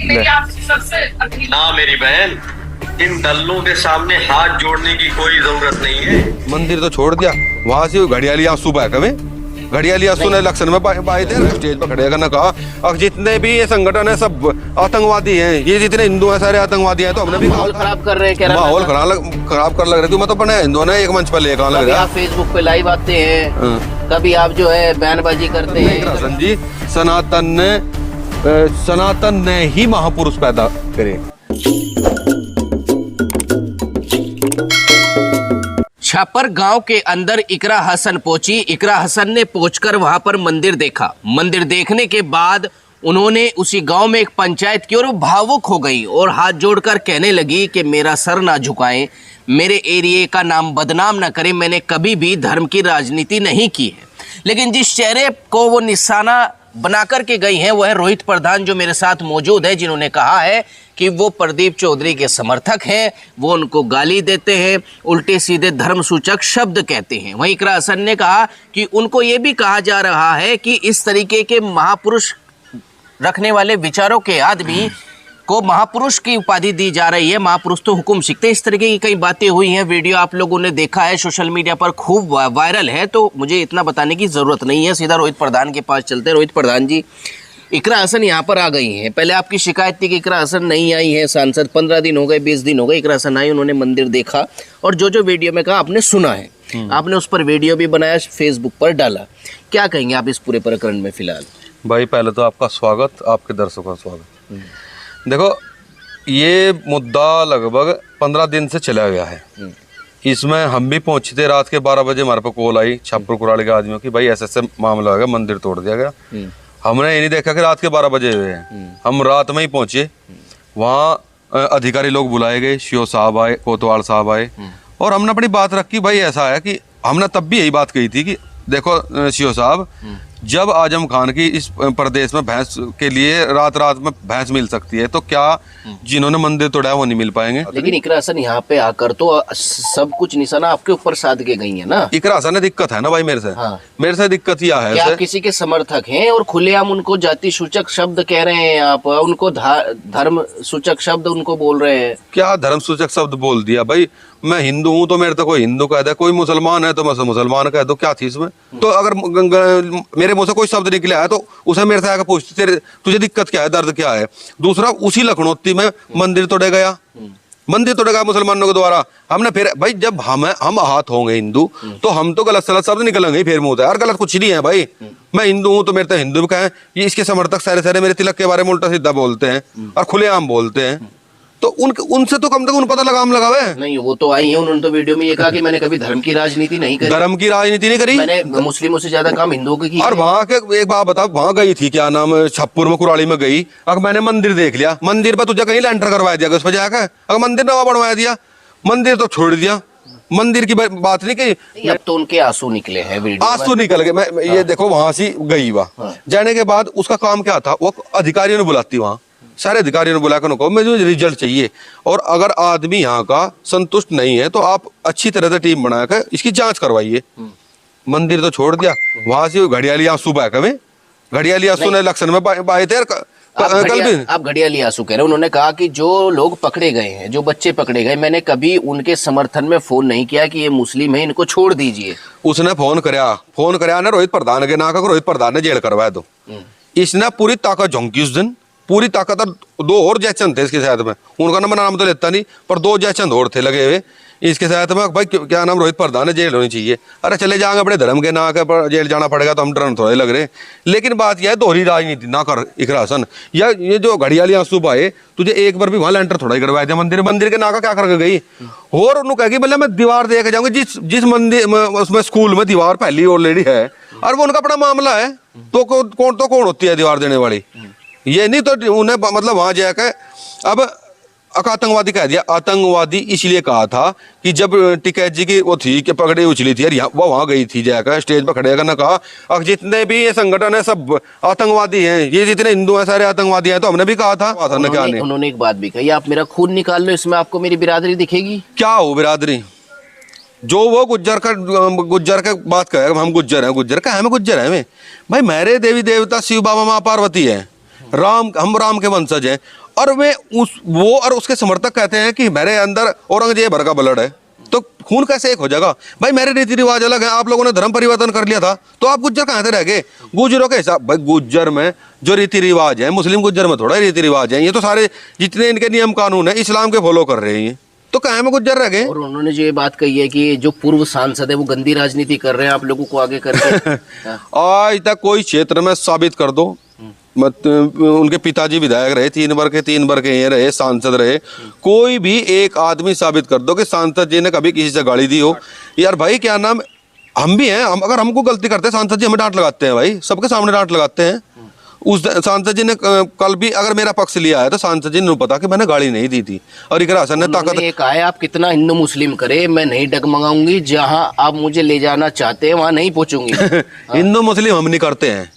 मेरी आपसे सबसे अखिल ना मेरी बहन, इन दल्लों के सामने हाथ जोड़ने की कोई जरूरत नहीं है। मंदिर तो छोड़ दिया, वहां से घड़ियाली आंसू बह कभी घड़ियाली आंसू ने इलेक्शन में पाए थे, स्टेज पर खड़े करना कहा। और जितने भी ये संगठन है सब आतंकवादी हैं, ये जितने हिंदू हैं सारे आतंकवादी हैं। तो हमने भी माहौल खराब कर रहे हैं, माहौल खराब कर लग रही थी। मैं तो अपने हिंदुओं ने एक मंच पर लेकर लग रहा। आप फेसबुक पे लाइव आते हैं, कभी आप जो है बयानबाजी करते हैं। जी सनातन ने ही महापुरुष पैदा करे। छापर गांव के अंदर इकरा हसन पहुंची। इकरा हसन ने पहुंचकर वहां पर मंदिर देखा। मंदिर देखने के बाद उन्होंने उसी गांव में एक पंचायत की और वो भावुक हो गई और हाथ जोड़कर कहने लगी कि मेरा सर ना झुकाएं, मेरे एरिया का नाम बदनाम ना करें, मैंने कभी भी धर्म की राजनीति नहीं की है। लेकिन जिस चेहरे को वो निशाना बना करके गई हैं वो है रोहित प्रधान, जो मेरे साथ मौजूद है, जिन्होंने कहा है कि वो प्रदीप चौधरी के समर्थक हैं, वो उनको गाली देते हैं, उल्टे सीधे धर्म सूचक शब्द कहते हैं। वहीं इकरा हसन ने कहा कि उनको ये भी कहा जा रहा है कि इस तरीके के महापुरुष रखने वाले विचारों के आदमी को महापुरुष की उपाधि दी जा रही है, महापुरुष तो हुक्म सीखते। इस तरीके की कई बातें हुई हैं, वीडियो आप लोगों ने देखा है, सोशल मीडिया पर खूब वायरल है, तो मुझे इतना बताने की ज़रूरत नहीं है। सीधा रोहित प्रधान के पास चलते हैं। रोहित प्रधान जी, इकरा हसन यहाँ पर आ गई हैं। पहले आपकी शिकायत थी कि इकरा हसन नहीं आई है सांसद, 15 दिन हो गए, 20 दिन हो गए, इकरा हसन आई, उन्होंने मंदिर देखा और जो वीडियो में कहा आपने सुना है, आपने उस पर वीडियो भी बनाया, फेसबुक पर डाला। क्या कहेंगे आप इस पूरे प्रकरण में फिलहाल? भाई पहले तो आपका स्वागत, आपके दर्शकों का स्वागत। देखो, ये मुद्दा लगभग 15 दिन से चला गया है। इसमें हम भी पहुंचे थे, रात के 12 बजे हमारे पास कॉल आई छापर कुराड़ी के आदमियों की, भाई ऐसे मामला हो गया, मंदिर तोड़ दिया गया। हमने ये नहीं देखा कि रात के 12 बजे हुए हैं, हम रात में ही पहुंचे। वहाँ अधिकारी लोग बुलाए गए, सीओ साहब आए, कोतवाल साहब आए, और हमने अपनी बात रखी। भाई ऐसा है कि हमने तब भी यही बात कही थी कि देखो सीओ साहब, जब आजम खान की इस प्रदेश में भैंस के लिए रात रात में भैंस मिल सकती है, तो क्या जिन्होंने मंदिर तोड़ा वो नहीं मिल पाएंगे? लेकिन इकरा हसन यहाँ पे आकर तो सब कुछ निशाना आपके ऊपर साध के गई है ना। इकरा हसन ने दिक्कत है ना भाई मेरे से। हाँ। मेरे से दिक्कत यह है, क्या आप किसी के समर्थक हैं और खुलेआम उनको जाति सूचक शब्द कह रहे हैं, आप उनको धर्म सूचक शब्द उनको बोल रहे हैं? क्या धर्म सूचक शब्द बोल दिया? भाई मैं हिंदू हूँ तो मेरे तो कोई हिंदू कह दे, कोई मुसलमान है तो मैं मुसलमान कह दो, क्या थी इसमें? तो अगर मेरे मुंह से कोई शब्द निकला है तो उसे मेरे से आकर पूछते तुझे दिक्कत क्या है, दर्द क्या है। दूसरा, उसी लखनौती में मंदिर तोड़े गया, मंदिर तोड़े गया मुसलमानों के द्वारा। हमने फिर भाई जब हम हाथ होंगे हिंदू तो हम तो गलत सलत शब्द निकलेंगे फिर मुंह से। यार गलत कुछ नहीं है भाई, मैं हिंदू हूँ तो मेरे तो हिंदू भी कहें। ये इसके समर्थक सारे मेरे तिलक के बारे में उल्टा सीधा बोलते हैं और खुलेआम बोलते हैं, तो उनसे तो कम से कम पता लगावे। नहीं, वो तो आई है, उन्होंने तो वीडियो में ये कहा कि मैंने कभी धर्म की राजनीति नहीं करी। धर्म की राजनीति नहीं करी, मैंने मुस्लिमों से ज्यादा काम हिंदुओं की। और वहाँ के एक बात बताओ, वहाँ गई थी क्या नाम, छप्पुर में कुराड़ी में गई, अगर मैंने मंदिर देख लिया, मंदिर पर तुझे कहीं लेंटर करवा दिया उस पर जाकर, अगर मंदिर नवा बनवा दिया, मंदिर तो छोड़ दिया, मंदिर की बात नहीं कही। अब तो उनके आंसू निकले हैं, आंसू निकल गए। मैं ये देखो, वहां से गई, वहां जाने के बाद उसका काम क्या था, वो अधिकारियों ने बुलाती, वहाँ सारे अधिकारियों ने बुलाकर उनको मुझे रिजल्ट चाहिए, और अगर आदमी यहाँ का संतुष्ट नहीं है तो आप अच्छी तरह से टीम बनाकर इसकी जांच करवाइए। मंदिर तो छोड़ दिया, वहां से घड़ियाली आंसू बह कभी घड़ियाली आंसू ने इलेक्शन में पाए थे। आप घड़ियाली आंसू कह रहे हैं। उन्होंने कहा कि जो लोग पकड़े गए हैं, जो बच्चे पकड़े गए, मैंने कभी उनके समर्थन में फोन नहीं किया कि ये मुस्लिम है, इनको छोड़ दीजिए। उसने फोन कराया ना रोहित प्रधान के ना, रोहित प्रधान ने जेल करवाया। दो इसने पूरी ताकत झोंकी उस दिन, पूरी ताकत। 2 और जयचंद थे इसके साथ में, उनका नाम तो लेता नहीं, पर 2 जयचंद और थे लगे हुए इसके साथ में। भाई क्या नाम, रोहित प्रधान, जेल होनी चाहिए। अरे चले जाएंगे अपने धर्म के ना कर जेल जाना पड़ेगा तो हम डरन थोड़े लग रहे। लेकिन बात यह है, दोहरी राजनीति ना कर इकरा हसन। या ये जो घड़ियाली आंसू बहाए, तुझे एक बार भी वहां लेंटर थोड़ा ही करवाया था मंदिर के नाका क्या करके गई। और उन्होंने कहा कि भले मैं दीवार देख जाऊंगी, जिस मंदिर उसमें स्कूल में दीवार पहली ऑलरेडी है, और वो उनका अपना मामला है, तो कौन होती है दीवार देने वाली? ये नहीं तो उन्हें मतलब वहां जाकर अब आतंकवादी कह दिया। आतंकवादी इसलिए कहा था कि जब टिकैत जी की वो थी कि पगड़ी उछली थी, यार वो वहां गई थी, जाकर स्टेज पर खड़े करना कहा, और जितने भी ये संगठन है सब आतंकवादी हैं, ये जितने हिंदू हैं सारे आतंकवादी हैं। तो हमने भी कहा था। उन्होंने एक बात भी कही, आप मेरा खून निकाल लो, इसमें आपको मेरी बिरादरी दिखेगी। क्या हो बिरादरी? जो वो गुज्जर का बात कहेगा, हम गुज्जर हैं, गुज्जर का हमें गुज्जर है भाई। मेरे देवी देवता शिव बाबा माँ पार्वती है, हम राम के वंशज हैं। और वे वो और उसके समर्थक कहते हैं कि मेरे अंदर औरंगजेब भर का ब्लड है, तो खून कैसे एक हो जाएगा? भाई मेरे रीति रिवाज अलग है, आप लोगों ने धर्म परिवर्तन कर लिया था, तो आप गुज्जर कहाँ से रह गए? गुज्जरों के हिसाब, भाई गुज्जर में जो रीति रिवाज है, मुस्लिम गुज्जर में थोड़ा रीति रिवाज है, ये तो सारे जितने इनके नियम कानून है इस्लाम के फॉलो कर रहे हैं, तो कहाँ में गुज्जर रह गए? और उन्होंने जो ये बात कही है कि जो पूर्व सांसद है वो गंदी राजनीति कर रहे हैं आप लोगों को आगे करके। आज तक कोई क्षेत्र में साबित कर दो, मत उनके पिताजी विधायक रहे, 3 बार के ये रहे, सांसद रहे, कोई भी एक आदमी साबित कर दो कि सांसद जी ने कभी किसी से गाली दी हो। यार भाई क्या नाम, हम भी हैं, हम अगर हमको गलती करते हैं सांसद जी हमें डांट लगाते हैं, भाई सबके सामने डांट लगाते हैं। उस सांसद जी ने कल भी अगर मेरा पक्ष लिया है तो सांसद जी ने पता कि मैंने गाली नहीं दी थी, और इकरा हसन ने ताकत कहा है आप कितना हिंदू मुस्लिम करे, मैं नहीं डगमगाऊंगी, जहां आप मुझे ले जाना चाहते हैं वहां नहीं पहुंचूंगी। हिंदू मुस्लिम हम नहीं करते हैं,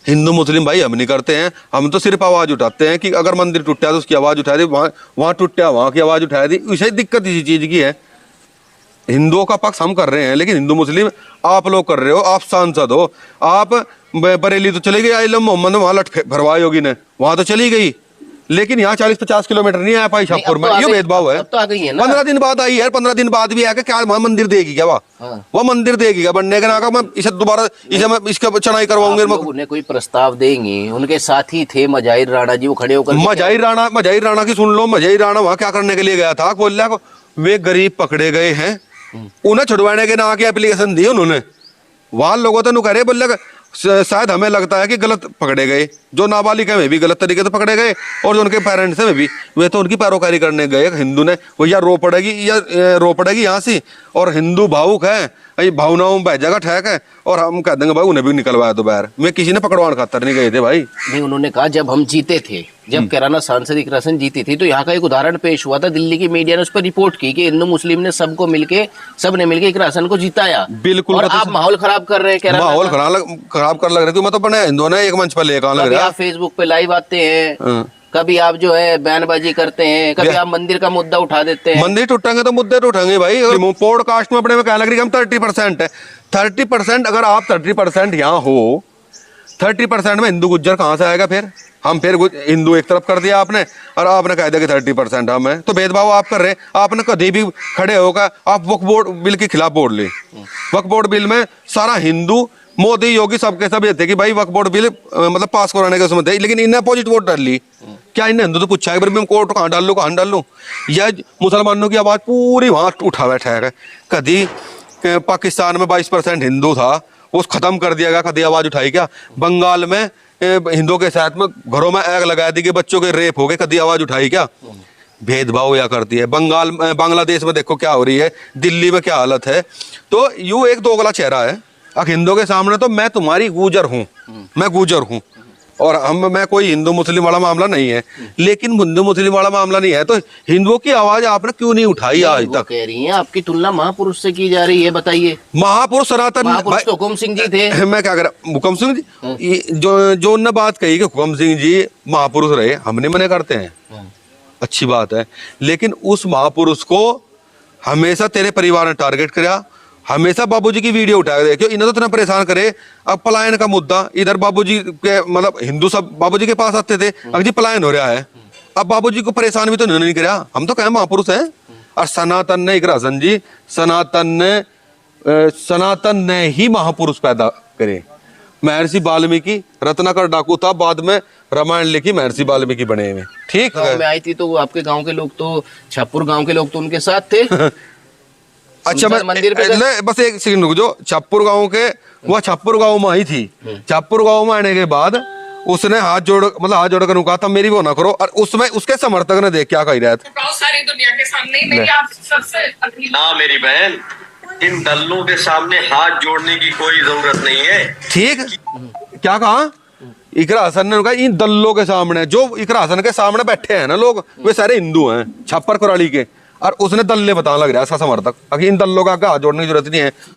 हिंदू मुस्लिम भाई हम नहीं करते हैं, हम तो सिर्फ आवाज उठाते हैं कि अगर मंदिर टूटा तो उसकी आवाज उठाई दी, वहां टूटा वहां की आवाज उठाई दी। इसे दिक्कत इसी चीज की है, हिंदुओं का पक्ष हम कर रहे हैं, लेकिन हिंदू मुस्लिम आप लोग कर रहे हो, आप सांसद हो, आप बरेली तो चली गई आइलम मोहम्मद, वहां लट भरवाई होगी ने, वहां तो चली गई, लेकिन यहाँ 40-50 किलोमीटर नहीं आ पाई शाहपुर में, ये भेदभाव है। तो आ गई है ना, 15 दिन बाद आई है, 15 दिन बाद भी आके क्या वहां मंदिर देगी क्या? वह मंदिर देगी क्या बनने के ना? मैं इसे दोबारा इसे मैं इसका चढ़ाई करवाऊंगे। उन्हें कोई प्रस्ताव देंगे, उनके साथी थे मजाहिर राणा जी, वो खड़े होकर मजाहिर राणा की सुन लो, मजाहिर राणा वहां क्या करने के लिए गया था? बोल रहा वे गरीब पकड़े गए हैं, उन्हें छुड़वाने के ना की एप्लीकेशन दी उन्होंने, वहां लोगों तो कह रहे बोल शायद हमें लगता है कि गलत पकड़े गए, जो नाबालिग है वे भी गलत तरीके से पकड़े गए, और जो उनके पेरेंट्स हैं वे भी, वे तो उनकी पैरोकारी करने गए। हिंदू ने वो या रो पड़ेगी यहाँ से, और हिंदू भावुक है, भावनाओं में बह जाएगा ठहक है, और हम कह देंगे भाई उन्हें भी निकलवाया तो बाहर। मैं किसी ने पकड़वाने खातर नहीं गए थे भाई। नहीं, उन्होंने कहा जब हम जीते थे, जब कैराना सांसद इकरा हसन जीती थी, तो यहाँ का एक उदाहरण पेश हुआ था, दिल्ली की मीडिया ने उस पर रिपोर्ट की कि हिंदू मुस्लिम ने सबने मिलके इकरा हसन को जिताया। बिल्कुल, और आप माहौल खराब कर रहे हैं, माहौल खराब कर लग रहे थे, मतलब बने हिंदुओं ने एक मंच पर लेकर लग रहा है। फेसबुक पे लाइव आते हैं, कभी आप जो है बयानबाजी करते हैं, कभी आप मंदिर का मुद्दा उठा देते हैं। मंदिर टूटेंगे तो मुद्दे तो उठाएंगे भाई। पॉडकास्ट में अपने में कहने लग रही हम 30% है, 30%, अगर आप 30% यहाँ हो, 30% में हिंदू गुज्जर कहाँ से आएगा? फिर हम फिर हिंदू एक तरफ कर दिया आपने, और आपने कह दिया कि 30% हम है, तो भेदभाव आप कर रहे हैं। आपने कभी भी खड़े होगा, आप वक्फ बोर्ड बिल के खिलाफ बोल ले, वक्फ बोर्ड बिल में सारा हिंदू, मोदी, योगी सबके सब ये थे कि भाई वक्फ बोर्ड बिल मतलब पास कराने के उसमें थे, लेकिन इन्हें अपोजिट वोट डाल ली। क्या इन्हें हिंदू तो पूछा है मैं कोर्ट कहाँ डाल लूँ? या मुसलमानों की आवाज़ पूरी वहाँ उठा बैठा है। कभी पाकिस्तान में 22% हिंदू था, वो खत्म कर दिया गया, कभी आवाज़ उठाई क्या? बंगाल में हिंदुओं के साथ में घरों में आग लगा दी कि बच्चों के रेप हो गए, कभी आवाज़ उठाई क्या? भेदभाव या करती है। बांग्लादेश में देखो क्या हो रही है, दिल्ली में क्या हालत है। तो यूँ एक दोगला चेहरा है। अब हिंदुओं के सामने तो मैं तुम्हारी गुजर हूँ, मैं गुजर हूँ, और मैं कोई हिंदू मुस्लिम वाला मामला नहीं है, लेकिन हिंदू मुस्लिम वाला मामला नहीं है तो हिंदुओं की आवाज आपने क्यों नहीं उठाई आज तक? कह रही हैं आपकी तुलना महापुरुष से की जा रही है, बताइए। महापुरुष सनातन तो हुकुम सिंह जी थे। मैं क्या कर रहा, हुकुम सिंह जी जो उनने बात कही कि हुकुम सिंह जी महापुरुष रहे, हमने मना करते हैं, अच्छी बात है, लेकिन उस महापुरुष को हमेशा तेरे परिवार ने टारगेट किया, हमेशा बाबूजी की वीडियो उठा के देखियो, इन्हें तो इतना परेशान करे। अब पलायन का मुद्दा, इधर बाबूजी के मतलब हिंदू सब बाबूजी के पास आते थे, अब जी पलायन हो रहा है, अब बाबूजी को परेशान भी तो इन्होंने नहीं किया। हम तो कहें महापुरुष हैं। और सनातन ने इकरा हसन जी, सनातन ने ही महापुरुष पैदा करे। महर्षि वाल्मीकि रत्नाकर डाकू था, बाद में रामायण लिखी महर्षि वाल्मीकि बने हुए। ठीक है, मैं आई थी तो आपके गाँव के लोग तो, छापुर गाँव के लोग तो उनके साथ थे। अच्छा, मैं मंदिर पे बस एक सेकंड रुक, जो छापुर गांव के, वह छापुर गांव में आई थी। छापुर गांव में आने के बाद उसने हाथ जोड़कर कहा था मेरी वो ना करो, और उसमें उसके समर्थक ने देख क्या कह रहा था, सारी दुनिया के सामने ही मेरी आप सबसे ना मेरी बहन, इन दल्लों के सामने हाथ जोड़ने की कोई जरूरत नहीं है। ठीक, क्या कहा इकरा हसन ने? कहा इन दल्लों के सामने, जो इकरा हसन के सामने बैठे हैं ना लोग, वे सारे हिंदू हैं, छापर कुराली के, और उसने दल्ले बताने लग रहा है इसका समर्थक, इन दल्लों का हाथ जोड़ने की जरूरत नहीं है।